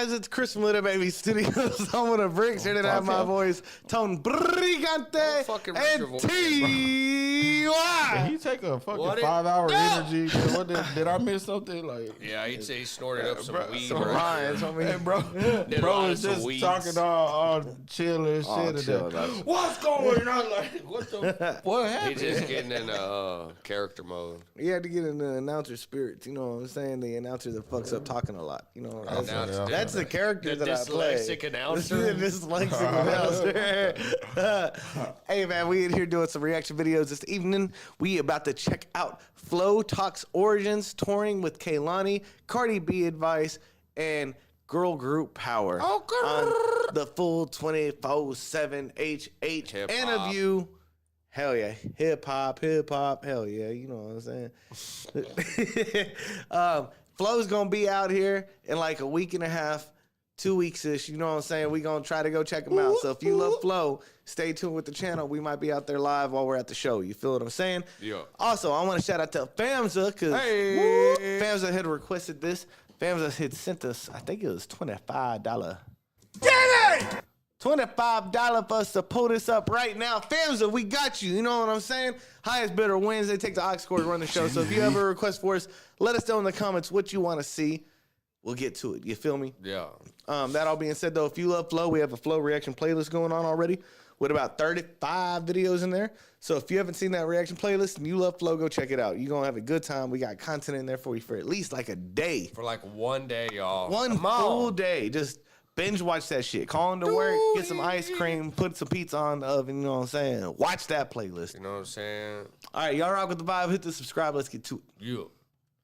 guys, it's Chris from Little Baby Studios. I'm with a bricks here to have my voice. Tone Brigante and T.Y. Did he take a fucking 5-hour energy? What did I miss something? Like, yeah, he'd say he snorted up some weed. Some lines, hey, bro is just talking all chill and shit. Chill, what's going on? Like, what happened? He's just getting in character mode. You had to get in the announcer spirit. You know what I'm saying? The announcer that fucks up talking a lot. You know, that's the character that I play. Dyslexic announcer. Dyslexic announcer. Hey, man, we in here doing some reaction videos this evening. We about to check out FLO Talks Origins, touring with Kehlani, Cardi B Advice, and Girl Group Power on the full 24/7 HH interview. Hell yeah, hip hop, hell yeah, you know what I'm saying. FLO's gonna be out here in like a week and a half, 2 weeks-ish, you know what I'm saying? We gonna try to go check them out. So if you love FLO, stay tuned with the channel. We might be out there live while we're at the show. You feel what I'm saying? Yeah. Also, I want to shout out to Famza, because Famza had requested this. Famza had sent us, I think it was $25. Get it! $25 for us to pull this up right now. Famza, we got you. You know what I'm saying? Highest bidder wins. They take the aux cord to run the show. So if you have a request for us, let us know in the comments what you want to see. We'll get to it. You feel me? Yeah. That all being said, though, if you love FLO, we have a FLO reaction playlist going on already with about 35 videos in there. So if you haven't seen that reaction playlist and you love FLO, go check it out. You're going to have a good time. We got content in there for you for at least like a day. For like one day, y'all. One full day. Just binge watch that shit. Call into work, get some ice cream, put some pizza on the oven, you know what I'm saying? Watch that playlist. You know what I'm saying? All right, y'all rock with the vibe. Hit the subscribe. Let's get to it. Yeah.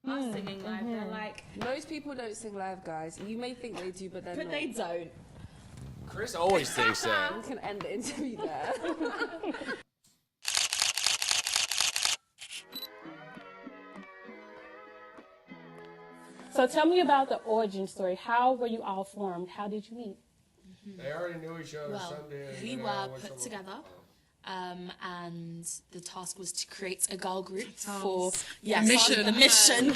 Us singing live, they're like, most people don't sing live, guys. You may think they do, but they're not. they don't. Chris always thinks that. We can end the interview there. So tell me about the origin story. How were you all formed? How did you meet? They already knew each other. Well, we were put together, and the task was to create a girl group for the mission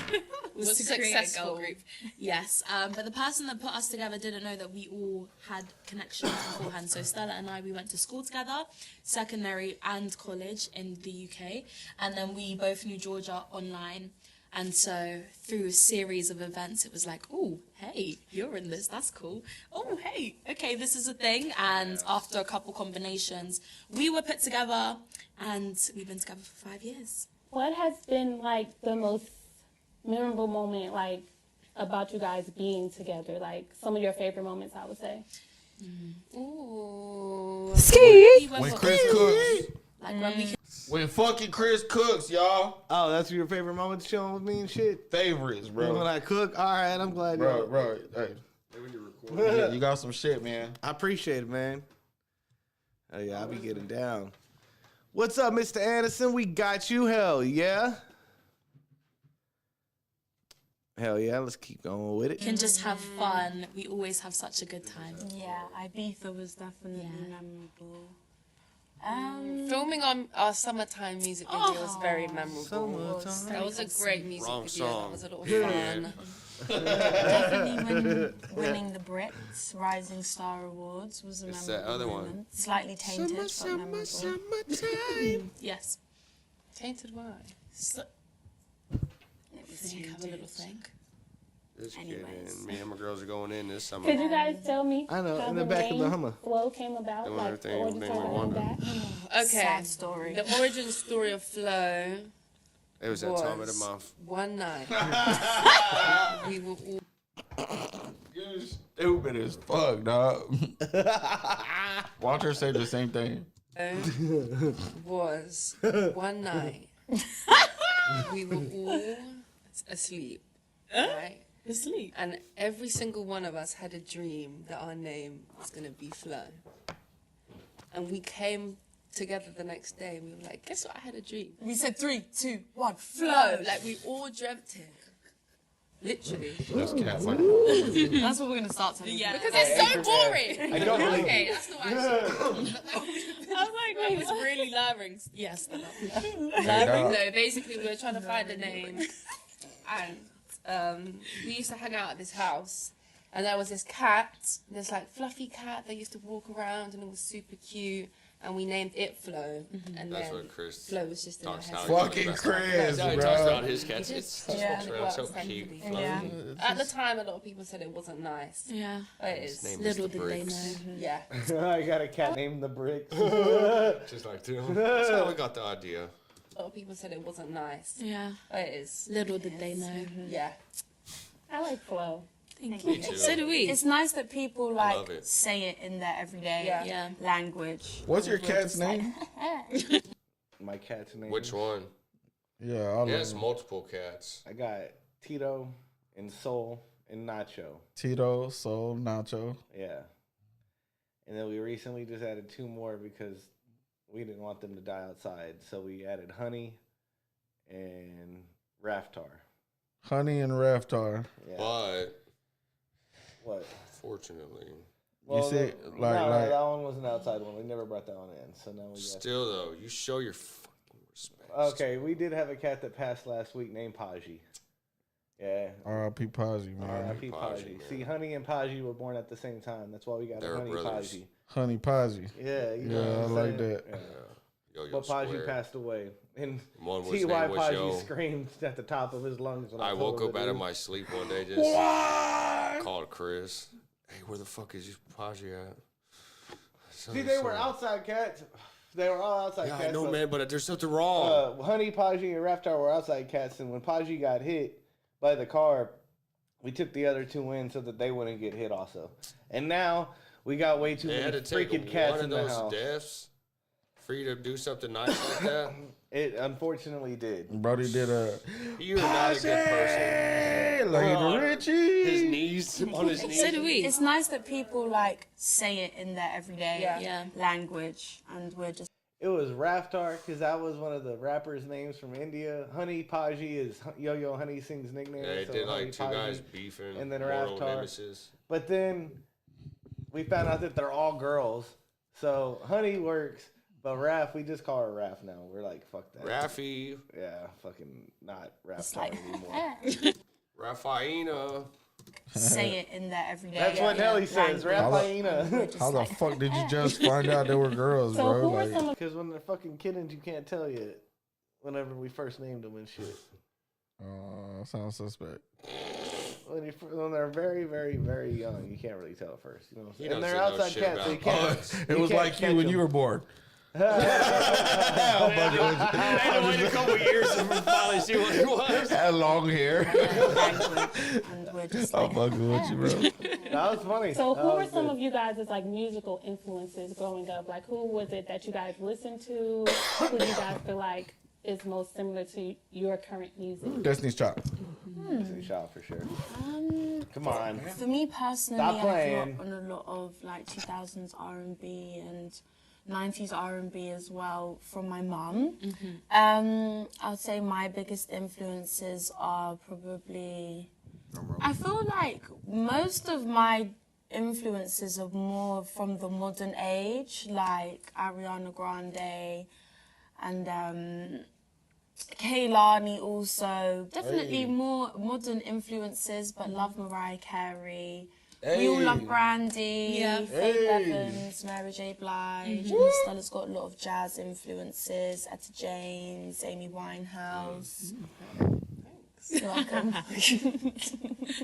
was to create a girl group. Yes, but the person that put us together didn't know that we all had connections beforehand. So Stella and I, we went to school together, secondary and college in the UK, and then we both knew Georgia online. And so through a series of events, it was like, oh, hey, you're in this, that's cool. Oh, hey, okay, this is a thing. And after a couple combinations, we were put together, and we've been together for 5 years. What has been like the most memorable moment, like, about you guys being together? Like, some of your favorite moments, I would say. Ooh. Ski! When Chris cooks. Like when we When fucking Chris cooks, y'all. Oh, that's your favorite moment chilling with me and shit? Favorites, bro. When I cook? All right, I'm glad. Bro, hey. You got some shit, man. I appreciate it, man. Oh, yeah, I'll be getting down. What's up, Mr. Anderson? We got you. Hell yeah. Hell yeah, let's keep going with it. can just have fun, we always have such a good time. Yeah, Ibiza was definitely memorable. Filming on our summertime music video was very memorable. That was a great music video. That was a lot of fun. Definitely when winning the Brits Rising Star Awards was a memorable that other one. moment. Slightly tainted, but memorable. Yes. Tainted why? You have a little thing. Just kidding. Me and my girls are going in this summer. Could you guys tell me I know, how in the back of the name Hummer. FLO came about? Doing Like, the everything origin we story wanted. behind that? Okay. Sad story. The origin story of FLO It was that time of the month. one night. We were all You're stupid as fuck, dog. Watch her say the same thing. was one night. We were all asleep, right? Asleep. And every single one of us had a dream that our name was going to be FLO. And we came together the next day and we were like, guess what? I had a dream. We said 3, 2, 1, FLO. Like, we all dreamt it. Literally. That's cat fight. That's what we're gonna start telling. Yeah. Because it's so boring. I don't believe Okay, that's not what I said. I was like, It was really lyring. Yes. Hey, Lyring, dog. though. Basically, we were trying to find a name. And we used to hang out at this house. And there was this cat, this like fluffy cat that used to walk around and it was super cute. And we named it FLO. And That's then what Chris FLO was just in our talks head. now. Fucking Chris, He bro. talks about his cats. It It's just just really so works, cute. thankfully. Yeah. At the time, a lot of people said it wasn't nice. Yeah. But it His is. name is Little the did they Bricks. know. Yeah. I got a cat named the Bricks. Just like them. That's how we got the idea. A lot of people said it wasn't nice. Yeah. But it is. Little did they know. Yeah. I like Flo. Thank Me you. too. So do we. It's nice that people I like love it. say it in their everyday Yeah. language. What's your We're cat's just like, name? My cat's name. Which one? Yeah, all He of has them. multiple cats. I got Tito and Soul and Nacho. Tito, Soul, Nacho. Yeah. And then we recently just added 2 more because we didn't want them to die outside. So we added Honey and Raftar. Honey and Raftar. Yeah. But What? fortunately, see, no, like- that one was an outside one. We never brought that one in. So now we got. still though, you show your fucking respect. Okay, we did have a cat that passed last week named Paji. Yeah. R.I.P. Paji, man. R.I.P. Paji, Paji. man. See, Honey and Paji were born at the same time. That's why we got They a were Honey brothers. Paji. Honey Paji. Yeah, you Yeah, know what I I'm like saying? that. Yeah. Yo, yo, But Paji square. passed away. And One was T.Y. name was Paji Yo. screamed at the top of his lungs when I I told woke him up the out of news. my sleep one day, just called Chris. Hey, where the fuck is Paji at? See, they were outside cats. They were all outside Yeah, cats. I know, but, man, but there's something wrong. Honey, Paji, and Raftar were outside cats, and when Paji got hit by the car, we took the other 2 in so that they wouldn't get hit also. And now we got way too They had many to take freaking one cats of in the those house. deaths for you to do something nice like that. It unfortunately did. Brody did a You're not a good person. Hey, Lady His Richie. knees on his knees. So do we. It's nice that people like say it in their everyday Yeah. language, and we're just It was Raftar because that was one of the rappers' names from India. Honey Paji is Yo-Yo Honey Singh's nickname. Yeah, they so did Honey like 2 Paji. guys beefing. and then mortal Raftar. nemesis. But then we found out that they're all girls. So Honey works, but Raf, we just call her Raf now. We're like, fuck that. Raffy, Yeah, fucking not it's Raftar like anymore. Rafaina. say it in their everyday. That's what Nelly says, language. Rafaina. We're just How the like, fuck did you just find out they were girls, So bro? who were Like, some of Because when they're fucking kittens, you can't tell yet. Whenever we first named them and shit. sounds suspect. When they're very, very, very young, you can't really tell at first. You know what I'm You saying? And don't they're say no outside shit cats, so you about can't. us. It was can't like you catch when them. you were born. I had to wait a couple years to finally see what it was. Had long hair. language, and we're just I'm like, fucking with you, bro. That was funny. So That who were was some good. of you guys' like musical influences growing up? Like who was it that you guys listened to? Who do you guys feel like is most similar to your current music? Destiny's Child. Destiny Child for sure. Come on. for me personally, Stop I playing. grew up on a lot of like 2000s R&B and 90s R&B as well from my mum. I would say my biggest influences are probably. I feel like most of my influences are more from the modern age, like Ariana Grande and Kehlani also. Definitely more modern influences, but love Mariah Carey. We all love Brandy, Yeah. Faith Evans, Mary J. Blige. Stella's got a lot of jazz influences. Etta James, Amy Winehouse. You're welcome.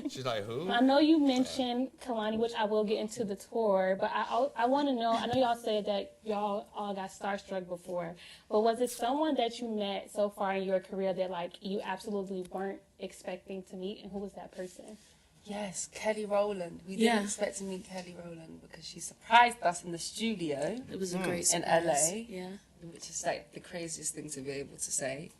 She's like, who? I know you mentioned Kehlani, which I will get into the tour, but I want to know, I know y'all said that y'all all got starstruck before, but was it someone that you met so far in your career that like you absolutely weren't expecting to meet, and who was that person? Yes, Kelly Rowland. We Yeah. didn't expect to meet Kelly Rowland because she surprised us in the studio It was a great in surprise. LA, Yeah. which is like the craziest thing to be able to say.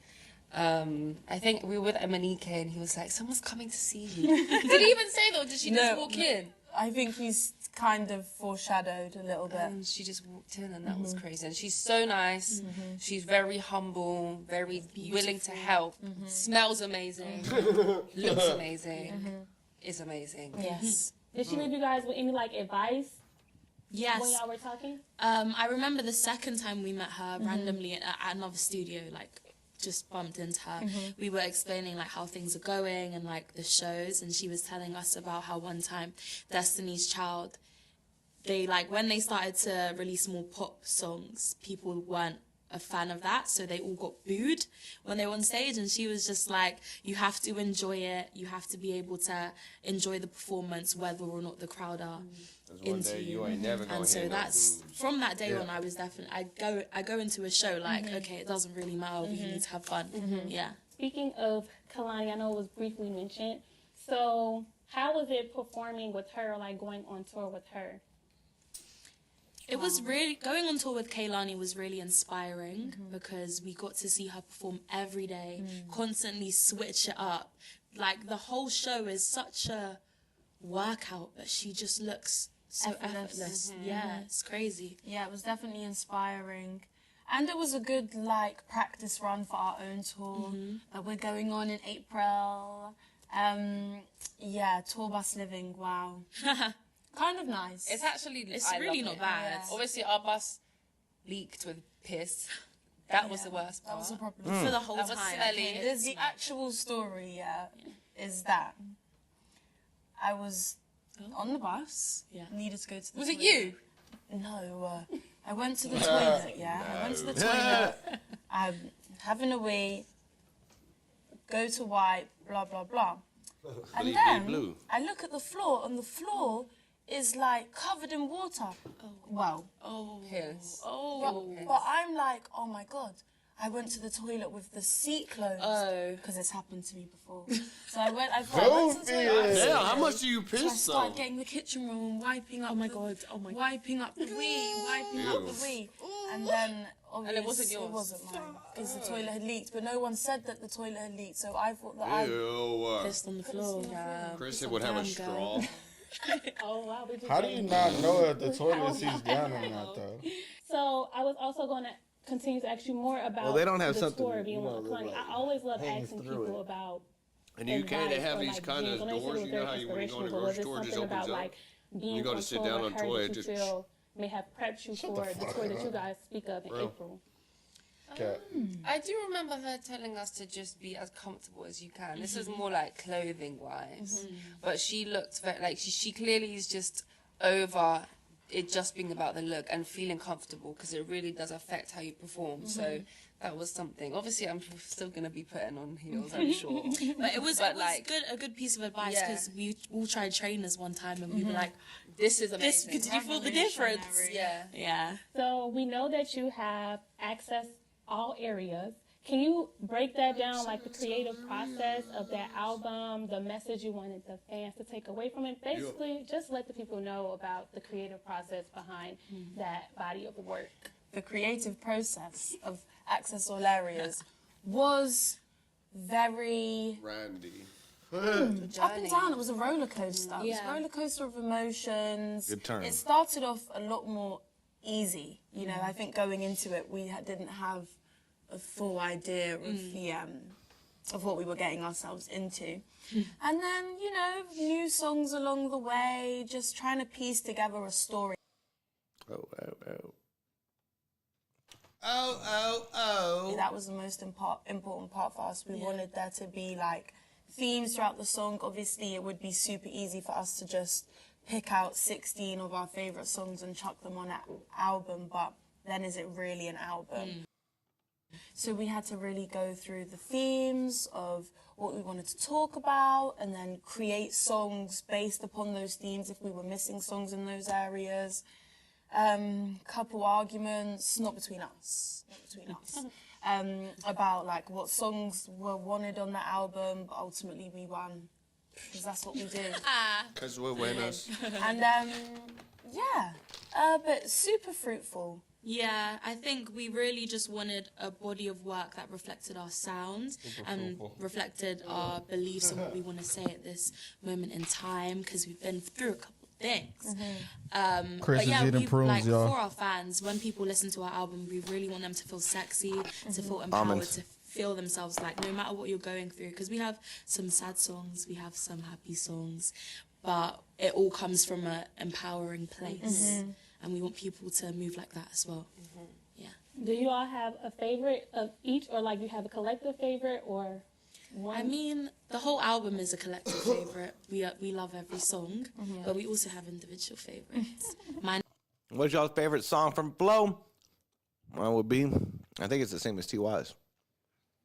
I think we were with Emanike and he was like, someone's coming to see you. Did he even say that or did she just No. walk in? I think he's kind of foreshadowed a little bit. And she just walked in and that was crazy. And she's so nice. She's very humble, very willing to help. Smells amazing. Looks amazing. Is amazing. Yes. Did she leave you guys with any like advice Yes. when y'all were talking? I remember the second time we met her randomly at another studio, like just bumped into her. We were explaining like how things are going and like the shows, and she was telling us about how one time Destiny's Child, they like when they started to release more pop songs, people weren't a fan of that, so they all got booed when they were on stage, and she was just like, you have to enjoy it, you have to be able to enjoy the performance whether or not the crowd are into you. You ain't never gonna And so hear no that's boos. from that day on, I was definitely I go into a show like, okay, it doesn't really matter, you need to have fun. Yeah. Speaking of Kehlani, I know it was briefly mentioned. So how was it performing with her, like going on tour with her? It was really, going on tour with Kehlani was really inspiring because we got to see her perform every day, constantly switch it up. Like the whole show is such a workout, but she just looks so effortless. Yeah, it's crazy. Yeah, it was definitely inspiring. And it was a good, like, practice run for our own tour that we're going on in April. Yeah, tour bus living, wow. Kind of nice. It's actually, It's I really love not it. bad. Yeah. Obviously, our bus leaked with piss. That was the worst That part. was a problem. For the whole That was time. smelly. The actual story, is that I was on the bus, needed to go to the Was toilet. it you? No, I went to the toilet, I went to the toilet, I'm having a wee, go to wipe, blah, blah, blah. And then blue. I look at the floor, and the floor is like covered in water. Well, Piss. but I'm like, oh my God. I went to the toilet with the seat closed because it's happened to me before. So I went to the toilet. Yeah, how much do you So I piss started though? getting the kitchen roll and wiping up. Wiping up the wee, and then obviously it wasn't yours. It wasn't mine because the toilet had leaked. But no one said that the toilet had leaked, so I thought that I Ew. Pissed on the floor. Kristen would have a straw. Oh, wow. We just How do you not know if the toilet seat's down or not, though? So I was also going to continue to ask you more about Well, they don't have the something, tour being with Kehlani. I always love hangs asking through people it. about And you can't advice have or, these like, kind of dreams. I know doors. it was You know very how you when you go in a inspirational, but was grocery it store, it just something opens about up. like being You go to on sit tour down with on her toilet, that you just feel may have prepped you for the tour that you guys speak of in April? Okay. I do remember her telling us to just be as comfortable as you can. This is more like clothing wise, but she looked very like she clearly is just over it just being about the look and feeling comfortable because it really does affect how you perform. So that was something. Obviously, I'm still gonna be putting on heels, I'm sure. But it was like a good piece of advice Yeah. because we all tried trainers one time and we were like, this is this, amazing. did you feel the difference? Yeah. Yeah. So we know that you have access all areas. Can you break that down, like the creative process of that album, the message you wanted the fans to take away from it? Basically, just let the people know about the creative process behind that body of work. the creative process of Access All Areas was very Randy. up and down. It was a roller coaster. It was Yeah. a roller coaster of emotions. Good term. It started off a lot more easy. You know, I think going into it, we didn't have a full idea of the of what we were getting ourselves into. And then, you know, new songs along the way, just trying to piece together a story. That was the most important part for us. We wanted there to be like themes throughout the song. Obviously, it would be super easy for us to just pick out 16 of our favorite songs and chuck them on an album, but then is it really an album? So we had to really go through the themes of what we wanted to talk about and then create songs based upon those themes if we were missing songs in those areas. Couple arguments, not between us, about like what songs were wanted on the album, but ultimately we won because that's what we do. Because we're winners. And but super fruitful. Yeah, I think we really just wanted a body of work that reflected our sound and reflected our beliefs and what we want to say at this moment in time because we've been through a couple of things. Chris but yeah, is eating we, prunes, like, y'all. for our fans, when people listen to our album, we really want them to feel sexy, to feel empowered, to feel themselves like no matter what you're going through. Because we have some sad songs, we have some happy songs, but it all comes from an empowering place. And we want people to move like that as well. Yeah. Do you all have a favorite of each, or like you have a collective favorite, or one? I mean, the whole album is a collective favorite. We love every song, but we also have individual favorites. Mine. What's y'all's favorite song from FLO? Mine would be, I think it's the same as TY's.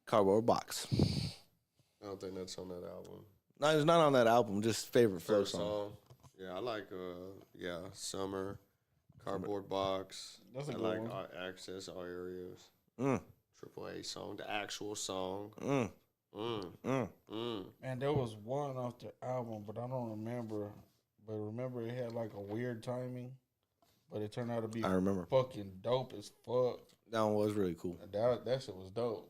Cardboard Box. I don't think that's on that album. No, it's not on that album. Just favorite FLO First song. song. Yeah, I like Summer, Cardboard Box. That's a I good like one. Access All Areas. Mm. Triple A song, the actual song. Man, there was one off the album, but I don't remember. But remember, it had like a weird timing, but it turned out to be I remember. fucking dope as fuck. That one was really cool. That shit was dope.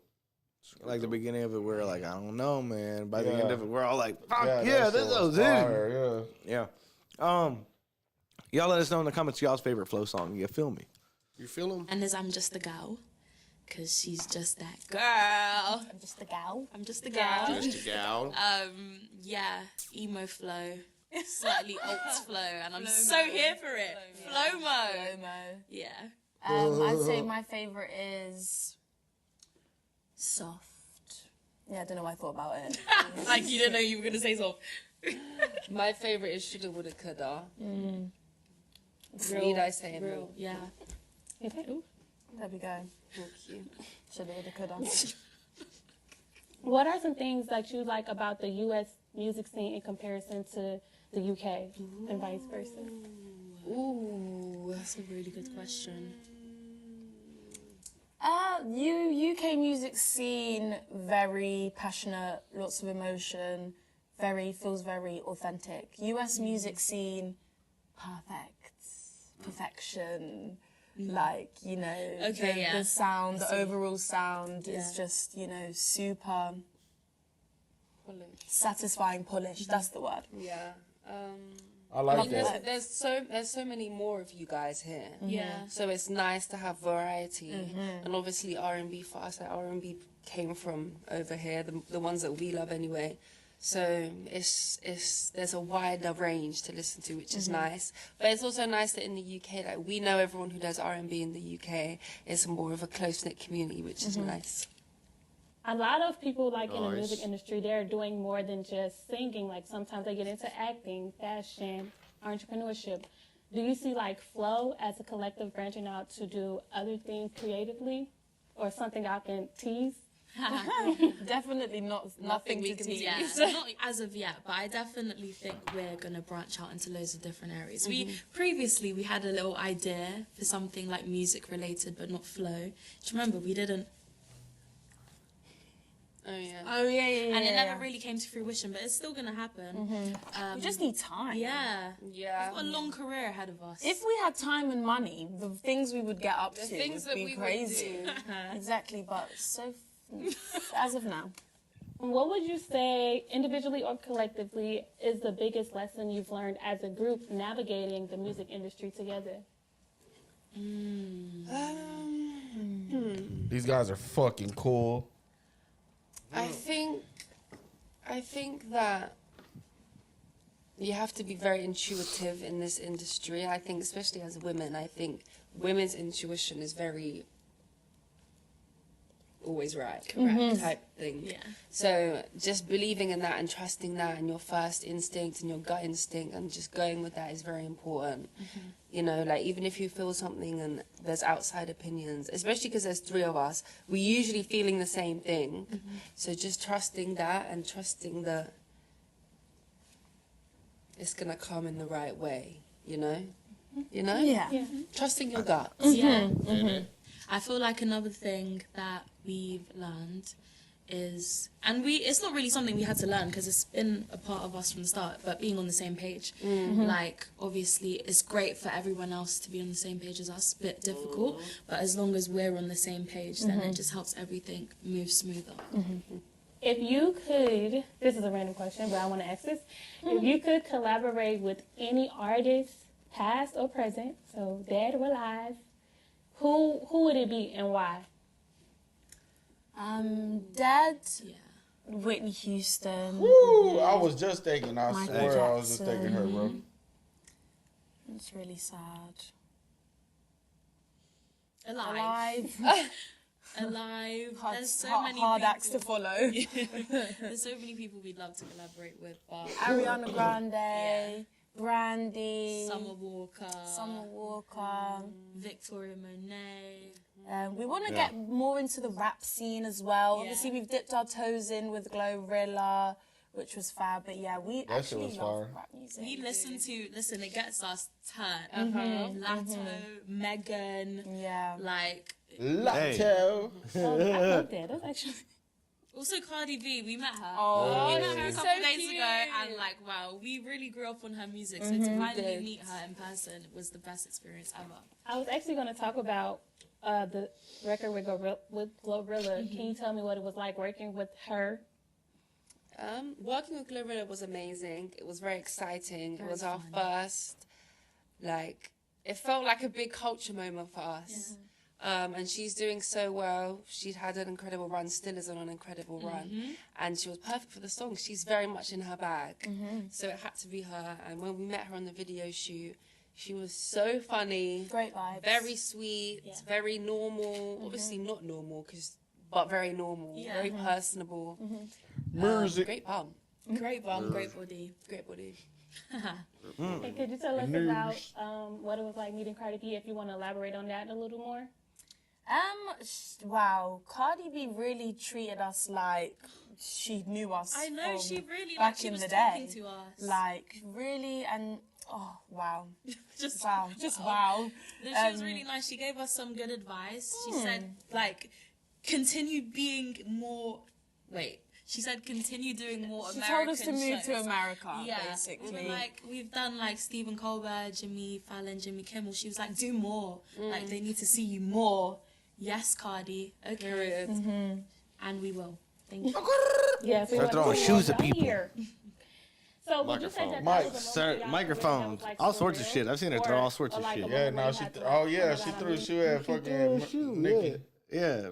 Like the beginning of it, we were like, I don't know, man. By the Yeah. end of it, we're all like, fuck that yeah, shit this was it. fire, yeah. Yeah. Y'all let us know in the comments y'all's favorite FLO song. You feel me? You feel them? And as I'm just a gal, because she's just that girl. I'm just a gal. I'm just a gal. Just a gal. Yeah, emo flow, slightly alt flow, and I'm so here for it. Flow mo. Yeah. I'd say my favorite is soft. Yeah, I don't know why I thought about it. Like you didn't know you were gonna say so. My favorite is Shoulda Woulda Coulda. Need I say it more? Yeah. Ooh. There we go. Thank you. Shoulda, woulda, coulda. What are some things that you like about the U.S. music scene in comparison to the U.K. and vice versa? Ooh, that's a really good question. UK music scene, very passionate, lots of emotion, feels very authentic. US music scene, perfection. Like, you know, the sound, the overall sound is just, you know, super satisfying, polished. That's the word. Yeah. I like I mean, that. there's so many more of you guys here. Yeah. So it's nice to have variety, and obviously R&B for us, like R&B came from over here, the ones that we love anyway. So there's a wider range to listen to, which is nice. But it's also nice that in the UK, like we know everyone who does R&B in the UK. It's more of a close knit community, which is nice. A lot of people, like in the Nice. music industry, they're doing more than just singing. Like sometimes they get into acting, fashion, entrepreneurship. Do you see like FLO as a collective branching out to do other things creatively, or something I can tease? Definitely nothing we to can tease. Yeah, not as of yet, but I definitely think we're gonna branch out into loads of different areas. We previously we had a little idea for something like music related, but not flow. Do you remember we didn't? Oh yeah. Oh, yeah. And it never really came to fruition, but it's still gonna happen. We just need time. Yeah, Yeah. we've got a long career ahead of us. If we had time and money, the things we would get up to things would that be we would crazy. do. Exactly, but as of now. What would you say, individually or collectively, is the biggest lesson you've learned as a group navigating the music industry together? These guys are fucking cool. I think that you have to be very intuitive in this industry. I think, especially as women, I think women's intuition is very always right, correct type thing. Yeah. So just believing in that and trusting that and your first instinct and your gut instinct and just going with that is very important. You know, like even if you feel something and there's outside opinions, especially because there's three of us, we're usually feeling the same thing. So just trusting that and trusting that it's gonna come in the right way, you know? You know? Yeah. Trusting your gut. Yeah. I feel like another thing that we've learned is, and it's not really something we had to learn because it's been a part of us from the start, but being on the same page. Like, obviously, it's great for everyone else to be on the same page as us, a bit difficult, but as long as we're on the same page, then it just helps everything move smoother. If you could, this is a random question, but I want to ask this. If you could collaborate with any artist, past or present, so dead or alive, who would it be and why? Dad, Yeah. Whitney Houston. Woo! I was just thinking, I Michael swear I was just Jackson. thinking her, bro. It's really sad. Alive. Alive. Alive. Hard, There's so hard, many hard people. acts to follow. There's so many people we'd love to collaborate with, but Ariana Grande, Brandy, Summer Walker, Victoria Monet. We want to get more into the rap scene as well. Obviously, we've dipped our toes in with Glorilla, which was fab. But yeah, we That shit actually was love fire. rap music. We listen, it gets us turned. Latto, Megan, Yeah. like, Lato. Oh, I love that. That's actually. also Cardi B, we met her. Oh, We met her a she's couple so days cute. ago, and like, wow, we really grew up on her music. So to finally meet her in person was the best experience ever. I was actually going to talk about the record with Glorilla. Can you tell me what it was like working with her? Working with Glorilla was amazing. It was very exciting. It was our first, like, it felt like a big culture moment for us. And she's doing so well. She'd had an incredible run, still is on an incredible run. And she was perfect for the song. She's very much in her bag. So it had to be her. And when we met her on the video shoot, she was so funny. Great vibes. Very sweet, very normal. Obviously not normal, but very normal. Very personable. Music. Great bum. Great bum, great body. Great body. And could you tell us about what it was like meeting Cardi B, if you want to elaborate on that a little more? Wow, Cardi B really treated us like she knew us. I know, from she really, back like, she in was the talking day. to us. Like really, and oh wow, Just wow, just wow. No, she was really nice. She gave us some good advice. She said, like, continue being more. Wait. She said, continue doing more She American told us to move shows. to America, Yeah. basically. Like, we've done, like, Stephen Colbert, Jimmy Fallon, Jimmy Kimmel. She was like, do more. Like, they need to see you more. Yes, Cardi. Okay. Period. And we will. Thank you. Yeah, so Start throwing shoes at people. So would you say that Mic, that was a sir, moment y'all microphones, that was, like, all sorts of surreal? shit. I've seen her throw all sorts of Or, like, shit. a Yeah, moment no, where you she. had to, Oh like, yeah, my she God, threw I'm a shoe at fucking Nikki. Yeah,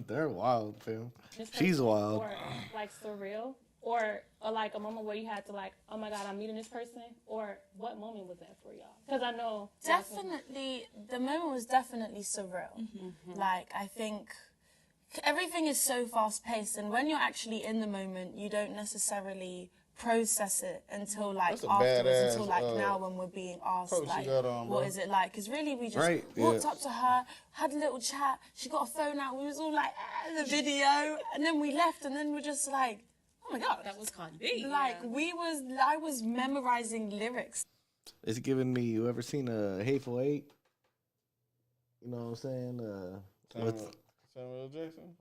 they're wild, fam. this She's person, wild. Or like surreal, or like a moment where you had to like, oh my God, I'm meeting this person. Or what moment was that for y'all? Because I know Definitely, the moment was definitely surreal. Like, I think everything is so fast paced, and when you're actually in the moment, you don't necessarily process it until like That's a afterwards, badass, until like now when we're being asked coat she like, got on, what bro. is it like? Because really, we just Right, walked yeah. up to her, had a little chat. She got a phone out. We was all like, the video, and then we left, and then we're just like, oh my God, That was Cardi B. like I was memorizing lyrics. It's giving me. You ever seen a Hateful Eight? You know what I'm saying? Samuel Jackson.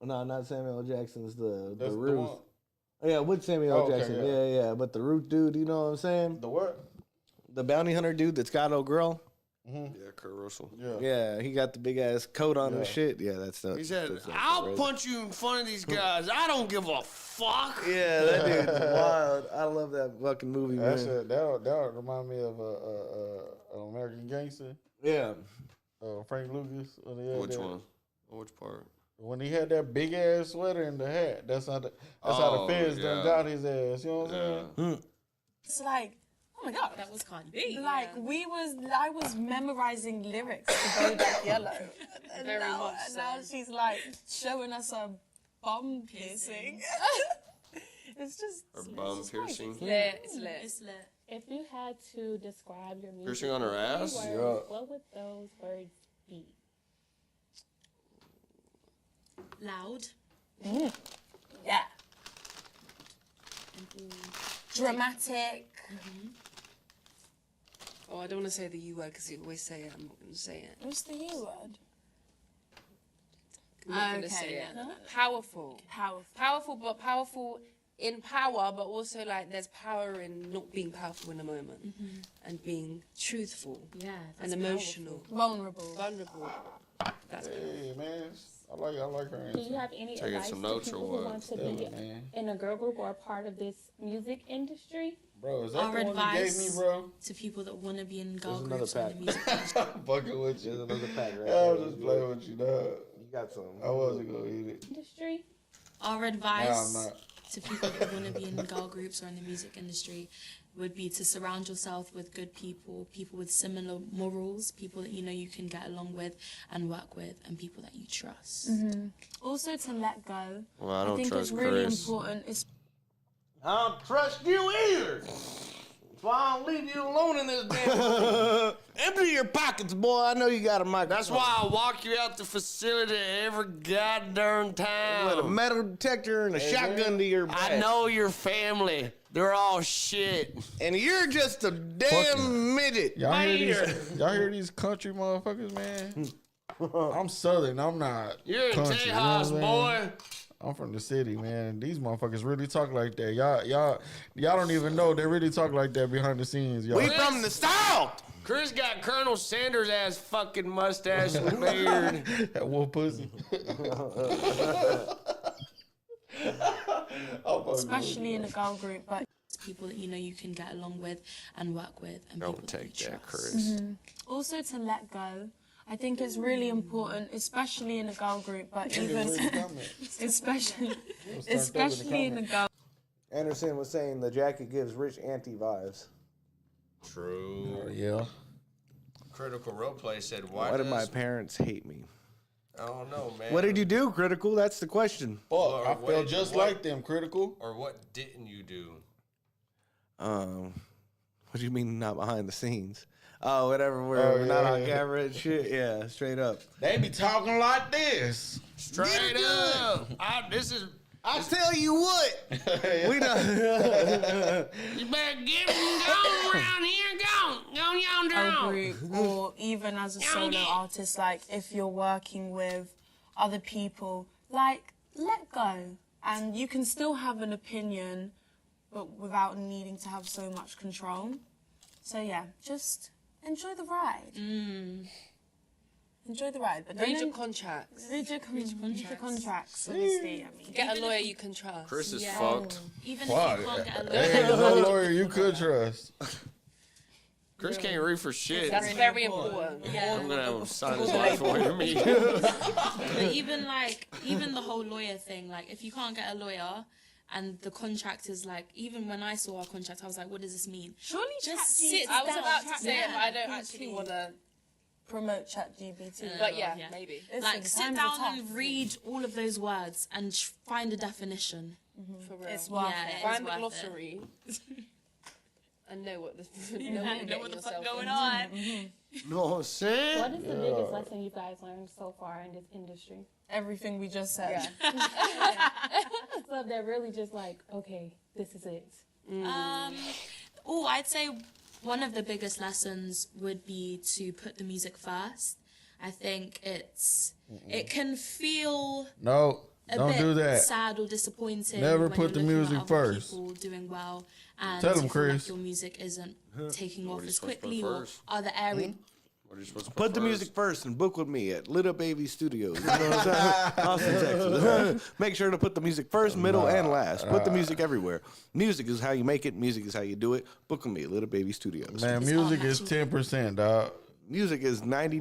No, not Samuel L. Jackson's the That's the Ruth. one. Oh, yeah, with Samuel L. Okay, Jackson. yeah. Yeah, but the Root dude, you know what I'm saying? The what? The bounty hunter dude that's got old girl. Yeah, Kurt Russell. Yeah. Yeah, he got the big ass coat on and Yeah. shit. Yeah, that's the. He said, that's I'll right. punch you in front of these guys. I don't give a fuck. Yeah, that dude's wild. I love that fucking movie, That's man. it. That remind me of an American Gangster. Yeah. Frank Lucas. When he had Which that, one? Which part? When he had that big ass sweater and the hat. That's how the feds done got his ass. You know what I'm saying? It's like, oh my God, That was Cardi B. like I was memorizing lyrics to Bodak Yellow. And Very now, much and now so. she's like showing us a bum piercing. It's just Or bum piercing? Lit. It's lit. It's lit. if you had to describe your music, Piercing on her in three ass? words, Yeah. what would those words be? Loud. yeah, dramatic. Oh, I don't want to say the U word because you always say it. I'm not going to say it. What's the U word? I'm not going to Okay, say it. yeah. Powerful. Powerful. Powerful, but powerful in power, but also like there's power in not being powerful in a moment and being truthful Yeah. and emotional, Vulnerable. vulnerable. That's Hey man, I like her Do answer. you have any Taking advice some to notes or people what? who want to Yeah, be man. in a girl group or a part of this music industry? Bro, is that Our the one you gave advice- me, bro? To people that want to be in girl There's another groups or in pack. the music industry. I'm fucking with you. Another pack right I'm there. just playing with you, dog. You got some. I wasn't gonna eat it. Industry? Our Nah, I'm advice not. to people that want to be in girl groups or in the music industry would be to surround yourself with good people, people with similar morals, people that you know you can get along with and work with, and people that you trust. Also to let go. Well, I don't think trust it's really Chris. important. I don't trust you either. That's why I don't leave you alone in this damn. Empty your pockets, boy. I know you got a microphone. That's why I walk you out the facility every goddamn time. With a metal detector and a shotgun to your back. I know your family. They're all shit. And you're just a damn midget. Y'all hear these country motherfuckers, man? I'm Southern. I'm not You're in country. Tejas, You know what I'm saying? boy. I'm from the city, man. These motherfuckers really talk like that. Y'all don't even know they really talk like that behind the scenes, y'all. We from the South. Chris got Colonel Sanders ass fucking mustache and beard. That wolf pussy. Especially in a girl group, but People that you know you can get along with and work with, and people Don't that take you that, trust. Chris. also to let go. I think it's really important, especially in a girl group, but even especially in a girl. Anderson was saying the jacket gives rich auntie vibes. True. Yeah. Critical Roleplay said, Why did my parents hate me? I don't know, man. What did you do, Critical? That's the question. Fuck, I what felt did- just what- like them, Critical. Or what didn't you do? What do you mean not behind the scenes? Oh, whatever. We're not on camera and shit. Yeah, straight up. They be talking like this. Straight up. I'll tell you what. We done. You better get go around here. Go yonder. Group or even as a solo artist, like if you're working with other people, like let go and you can still have an opinion but without needing to have so much control. So yeah, just enjoy the ride. Enjoy the ride, but Read your contracts. read your contracts. Obviously, I mean, Get a lawyer you can trust. Chris is fucked. Even Fuck. if you can't get a There lawyer, ain't no lawyer you could trust. Chris can't read for shit. That's very important. I'm gonna have him sign his life away to me. but even the whole lawyer thing, like if you can't get a lawyer and the contract is like, even when I saw our contract, I was like, what does this mean? surely Just ChatGPT sit I was down, about to say it, but I don't ChatGPT actually want to. promote ChatGPT. But yeah, yeah. maybe. Like Listen, sit times down are tough. and read all of those words and find a definition. For real. It's worth Yeah, it. it Find the worth glossary. And know what the Know what the fuck going into. on? You know what I'm saying? What is the biggest lesson you guys learned so far in this industry? Everything we just said. So they're really just like, okay, this is it. I'd say one of the biggest lessons would be to put the music first. I think it can feel No, a don't bit do that. sad or disappointing. Never when put the you're looking music at other first. People doing well, and Tell you 'em, feel like Chris. your music isn't taking off are you as supposed to put quickly, or first? other areas. What are you supposed to Put the first? music first and book with me at Little Baby Studios. You know what I'm saying? Austin, Texas. Make sure to put the music first, middle, and last. Put the music everywhere. Music is how you make it. Music is how you do it. Book with me at Little Baby Studios. Man, It's music all is natural. 10%, dog. Music is What's the first thing you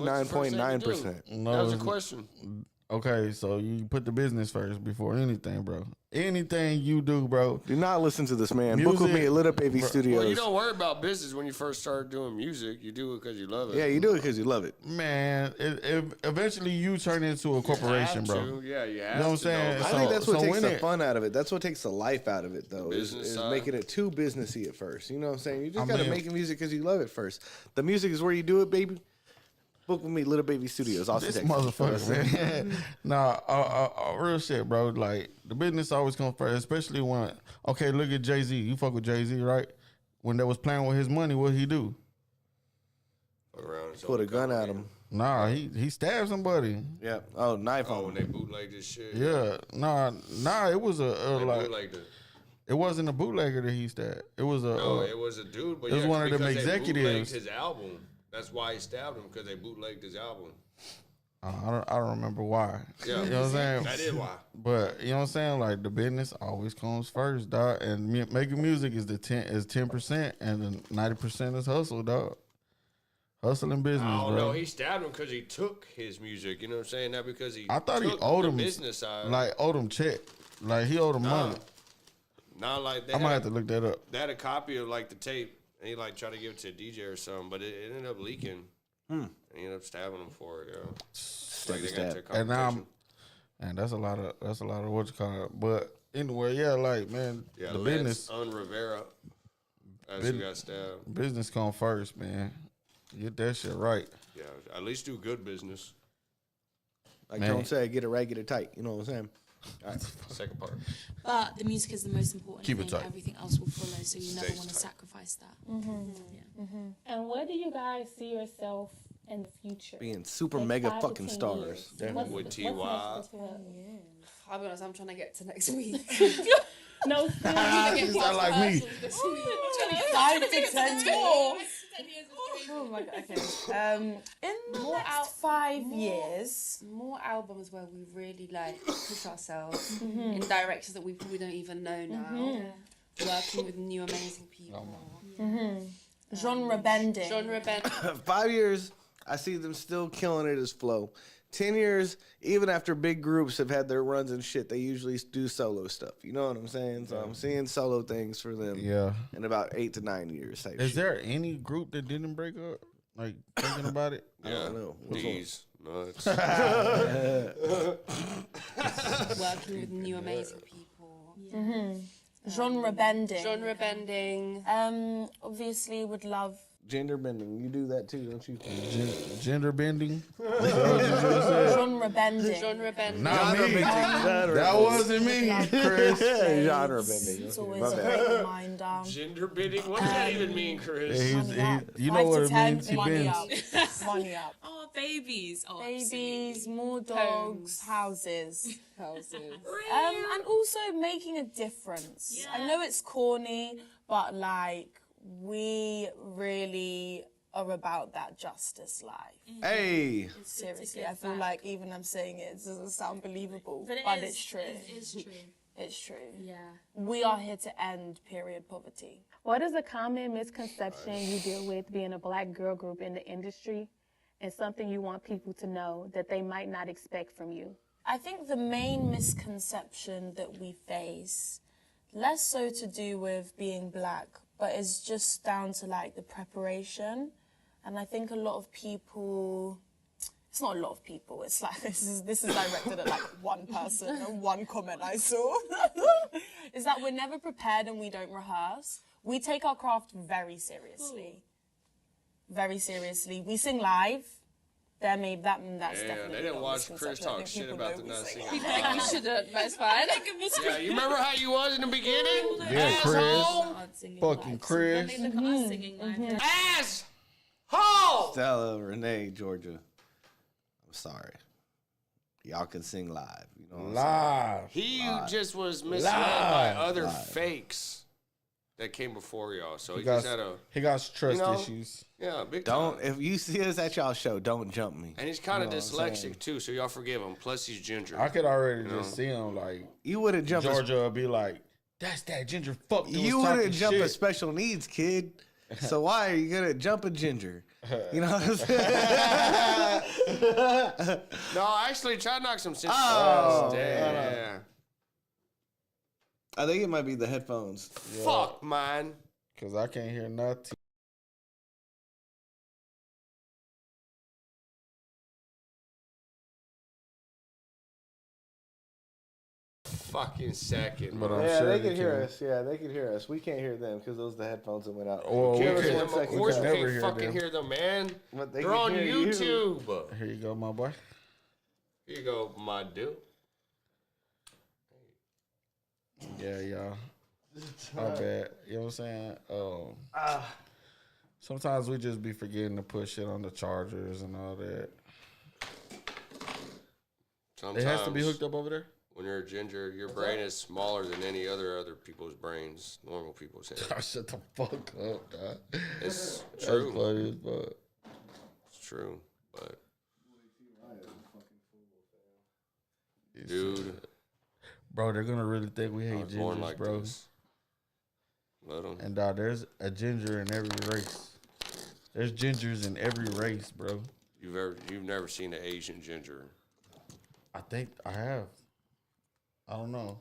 do? 99.9%. No, That was a it's- question. Okay, so you put the business first before anything, bro. Anything you do, bro. Do not listen to this man. Book with Music- me at Little Baby Bro, Studios. Well, you don't worry about business when you first start doing music. You do it because you love it. Yeah, you do it because you love it. Man, eventually you turn into a corporation, Have bro. to. Yeah, you have know what I'm to saying? know I that. think that's what so takes when the it- fun out of it. That's what takes the life out of it, though, is business side. making it too businessy at first. You know what I'm saying? You just I got to mean- make music because you love it first. The music is where you do it, baby. Book with me, Little Baby Studios, Austin, This Texas. motherfucker, man. Nah, real shit, bro. Like, the business always comes first, especially when, okay, look at Jay-Z. You fuck with Jay-Z, right? When they was playing with his money, what he do? Around his Put own a gun at company. him. Nah, he stabbed somebody. Yeah. Oh, knife Oh, on when him. they bootleg this shit. Yeah, nah, it was They like, bootlegged it. it wasn't a bootlegger that he stabbed. It was a, No, it was a dude, but it was yeah, one of them because they executives. bootlegged his album. That's why he stabbed him, because they bootlegged his album. I don't remember why. Yeah. You know what I'm saying? That is why. But you know what I'm saying? Like, the business always comes first, dog. And making music is 10%, and then 90% is hustle, dog. Hustle and business, I don't bro. know. He stabbed him because he took his music. You know what I'm saying? Not because he I thought he took owed the him business side. owed him check. Like, he owed him money. Not like I might have to look that up. They had a copy of like the tape, and he like tried to give it to a DJ or something, but it ended up leaking. And he ended up stabbing him for it, yo. Like they got into a And now confrontation. and that's a lot of what you call it. But anyway, yeah, like man, Yeah, the Lance business Rivera. That's who got stabbed. business come first, man. Get that shit right. Yeah, at least do good business. Like Man. don't say get it right, get it tight. You know what I'm saying? All right. Second part. But the music is the most important Keep it thing. tight. Everything else will follow, so you never Stays want to tight. sacrifice that. And where do you guys see yourself in the future? Being super Like mega 5 to fucking 10 stars. years. Definitely. With What's T.Y. next for Flo? I'll be honest, I'm trying to get to next week. No, seriously. You sound like me. 5 to 10 years. Oh my god. Okay. In the next 5 years. More albums where we really like push ourselves in directions that we probably don't even know now. Working with new amazing people. Genre bending. Genre bend. 5 years, I see them still killing it as Flow. 10 years, even after big groups have had their runs and shit, they usually do solo stuff. You know what I'm saying? So I'm seeing solo things for them Yeah. in about 8 to 9 years. Type Is shit. there any group that didn't break up? Like thinking about it? Yeah, don't know. Which one? D's nuts. Working with new amazing people. Genre bending. Genre bending. Obviously would love Gender bending. You do that too, don't you? Gender bending? genre bending. Genre bending. Not me. That That wasn't me, Chris. genre bending. It's Okay, always my a bad. great reminder. Gender bidding? What does that even mean, Chris? You know 5 what to it 10, means. He money bends. up. Money up. Oh, babies. Oh, Babies, more dogs, houses. Houses. And also making a difference. I know it's corny, but like we really are about that justice life. Hey, Seriously, I feel like even I'm saying it doesn't sound believable, but, But it's true. It is true. It's true. Yeah. We are here to end period poverty. What is a common misconception you deal with being a black girl group in the industry and something you want people to know that they might not expect from you? I think the main misconception that we face, less so to do with being black, but it's just down to like the preparation. And I think a lot of people, it's not a lot of people, it's like, this is directed at like one person and one comment I saw, is that we're never prepared and we don't rehearse. We take our craft very seriously. Very seriously. We sing live. That's Yeah, definitely they didn't not a watch Chris misconception. I talk think shit people about know the we not sing singing. Like you shouldn't, but it's fine. Yeah, you remember how you was in the beginning? Yeah, Chris. Asshole! Fucking Chris. They look at us singing live. Asshole! Stella, Renee, Georgia. I'm sorry. Y'all can sing live. You know what I'm saying? Live. He just was misled Live. by other fakes that came before y'all. So he got- just had a, He got trust You know, issues. yeah, big Don't, time. if you see us at y'all show, don't jump me. And he's kind of You know what I'm saying? dyslexic too, so y'all forgive him. Plus he's ginger. I could already You know? just see him like You wouldn't jump. Georgia would be like, "That's that ginger fuck." that You was talking wouldn't jump a shit." special needs kid. So why are you gonna jump a ginger? You know what I'm saying? No, actually, try to knock some sense. Oh, yeah. I think it might be the headphones. Fuck, man. Cause I can't hear nothing. Fucking second. But man. I'm Yeah, sure they they can hear can. us. Yeah, they can hear us. We can't hear them because those are the headphones that went out. Well, Give we us can- them. Of second, course, we we can never can't hear fucking them. hear them, man. But they They're can on hear you. YouTube. Here you go, my boy. Here you go, my dude. Yeah, y'all. My bad. You know what I'm saying? Sometimes we just be forgetting to put shit on the chargers and all that. Sometimes It has to be hooked up over there. when you're a ginger, your brain is smaller than any other people's brains, normal people's head. Shut the fuck up, dog. It's That's true. funny as fuck. It's true. But dude, Bro, they're gonna really think we I hate was born gingers, like bro. this. Let 'em. And dog, there's a ginger in every race. There's gingers in every race, bro. You've never seen an Asian ginger. I think I have. I don't know.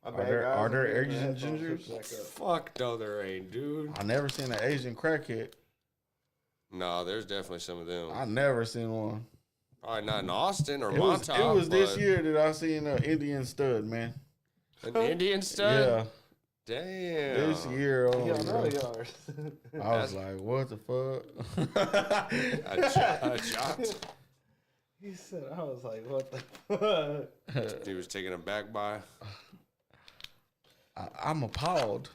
Are there Asian gingers? Fuck no, there ain't, dude. I never seen an Asian crackhead. No, there's definitely some of them. I never seen one. Probably not in Austin or It was, Montauk. it was this year that I seen an Indian stud, man. An Indian stud? Yeah. Damn. This year, oh, Y'all know bro. yours. I was like, what the fuck? A shot. He said, I was like, what the fuck? He was taken aback by. I'm appalled.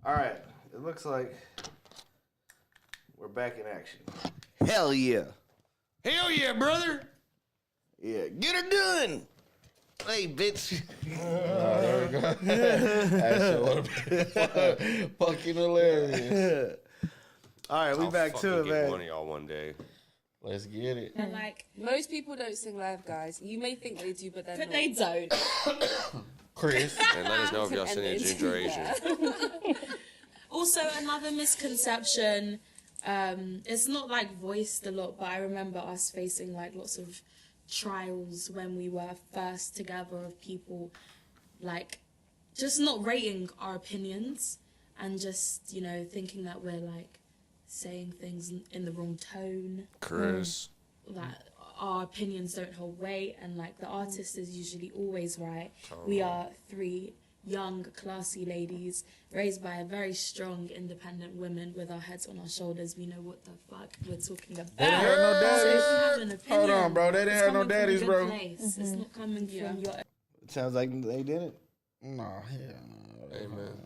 All right. It looks like we're back in action. Hell yeah. Hell yeah, brother. Yeah. Get her done. Hey, bitch. There we go. That shit would've been fucking hilarious. All right, we I'll back to it, fucking get one man. of y'all one day. Let's get it. And like, Most people don't sing live, guys. You may think they do, but they're but not. they don't. Chris. And let us know if y'all seen a ginger Asian. Also, another misconception. It's not like voiced a lot, but I remember us facing like lots of trials when we were first together of people like just not rating our opinions and just, you know, thinking that we're like saying things in the wrong tone, Chris. that our opinions don't hold weight, and like the artist is usually always right. We are three young, classy ladies raised by a very strong, independent women with our heads on our shoulders. We know what the fuck we're talking about. They didn't have no So if daddies. you have an opinion, Hold on, bro. They didn't it's have no coming from a daddies, good bro. place. It's not coming from your It sounds like they didn't. No, hell no. Amen.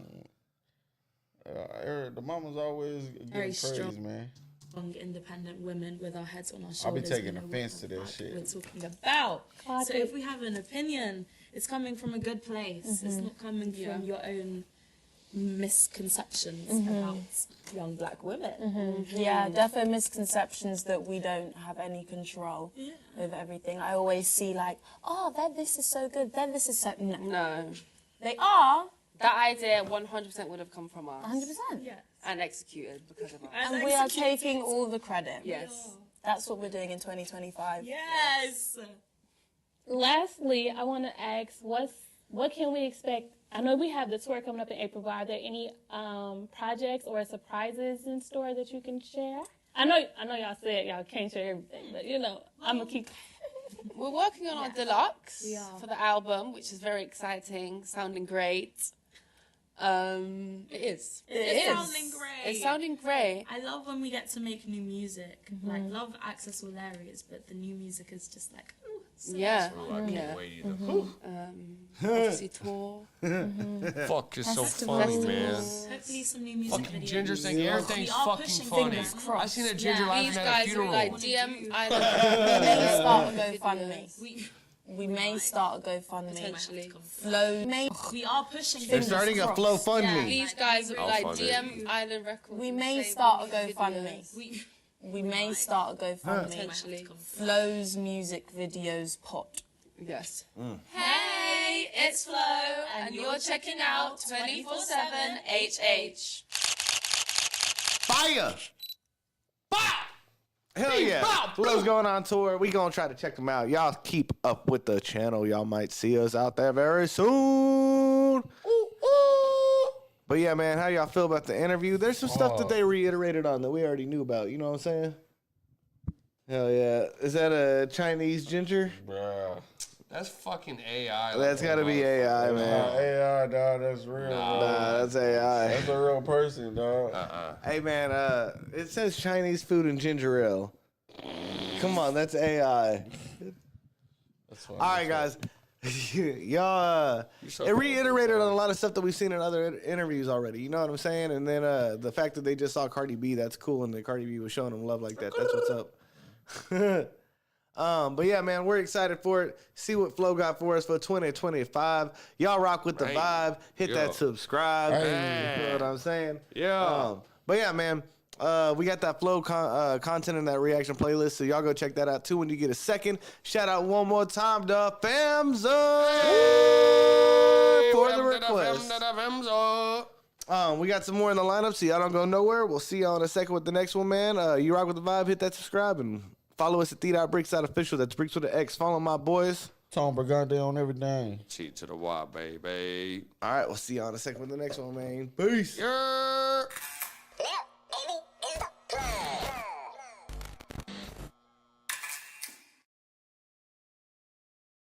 The mama's always getting Very praise, strong. man. strong, independent women with our heads on our I'll be shoulders. taking We know offense what to the that fuck shit. we're talking about. So if we have an opinion, it's coming from a good place. It's not coming from your own misconceptions about young black women. Yeah, definitely misconceptions that we don't have any control over everything. I always see like, oh, this is so good, this is so... No. No. They are, That idea 100% would have come from us. 100%. And executed because of us. And we are taking all the credit. Yes. That's what we're doing in 2025. Yes. Lastly, I want to ask, what can we expect? I know we have the tour coming up in April, but are there any projects or surprises in store that you can share? I know y'all said y'all can't share everything, but you know, I'm gonna keep. We're working on our deluxe for the album, which is very exciting, sounding great. It is. It's sounding great. It's sounding great. I love when we get to make new music. Like, love accessible areas, but the new music is just like, ooh, so Yeah. Oh, I can't wait either. Obviously tour. Fuck, it's so funny, man. hopefully some new music Fucking videos. Ginger think everything's We are fucking pushing funny. fingers I crossed. seen a Ginger Yeah. laughing These at a guys funeral. are like DM We may Island. start a GoFundMe. We We may start a GoFundMe. Potentially. Flow may. we are pushing They're fingers starting a crossed. flow fund Yeah. me. These guys are I'll like fund it. DM Island Records. We may Say start a we need GoFundMe. videos. We may start a GoFundMe. Potentially. Flow's music videos pot. Yes. Hey, it's Flo, and you're checking out 24/7 HH. Fire! Hell yeah. Flow's going on tour. We gonna try to check them out. Y'all keep up with the channel. Y'all might see us out there very soon. But yeah, man, how y'all feel about the interview? There's some stuff that they reiterated on that we already knew about. You know what I'm saying? Hell yeah. Is that a Chinese ginger? Bruh. That's fucking AI. That's gotta be AI, Nah, man. AI, dog. That's real. Nah. bro. Nah, that's AI. That's a real person, dog. Hey, man, it says Chinese food and ginger ale. Come on, that's AI. That's funny. All right, guys. Y'all, it reiterated on a lot of stuff that we've seen in other interviews already. You know what I'm saying? And then the fact that they just saw Cardi B, that's cool. And that Cardi B was showing them love like that. That's what's up. But yeah, man, we're excited for it. See what Flo got for us for 2025. Y'all rock with the Right. vibe. Hit Yeah. that subscribe. Hey. You know what I'm saying? Yeah. But yeah, man, we got that Flow content in that reaction playlist, so y'all go check that out too when you get a second. Shout out one more time to Famza for the request. We got some more in the lineup, so y'all don't go nowhere. We'll see y'all in a second with the next one, man. You rock with the vibe. Hit that subscribe and follow us at _Bricks Official. That's Bricks with an X. Follow my boys. Tom Brigante on everything. Cheat to the Y, baby. All right, we'll see y'all in a second with the next one, man. Peace. Yeah.